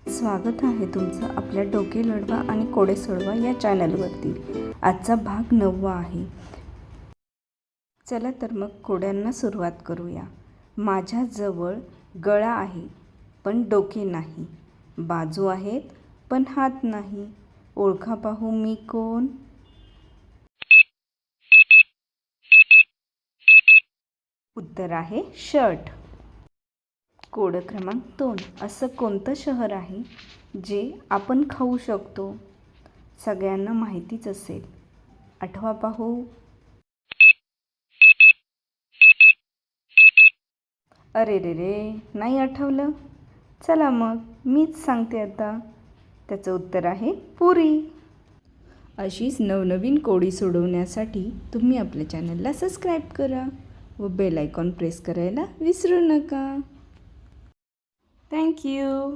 स्वागत आहे तुमचं आपल्या डोके लढवा आणि कोडे सोडवा या चॅनलवरती। आजचा भाग 9 आहे। चला तर मग कोड्यांना सुरुवात करूया। माझ्याजवळ गळा आहे पण डोके नाही, बाजू आहेत पण हात नाही, ओळखा पाहू मी कोण? उत्तर आहे शर्ट। कोड क्रमांक 2, असं कोणतं शहर आहे जे आपण खाऊ शकतो? सगळ्यांना माहितीच असेल, आठवा पाहू। अरे रे रे, नाही आठवलं? चला मग मीच सांगते आता, त्याचं उत्तर आहे पुरी। अशीच नवनवीन कोडी सोडवण्यासाठी तुम्ही आपल्या चॅनलला सबस्क्राईब करा व बेल आयकॉन प्रेस करायला विसरू नका। थँक्यू।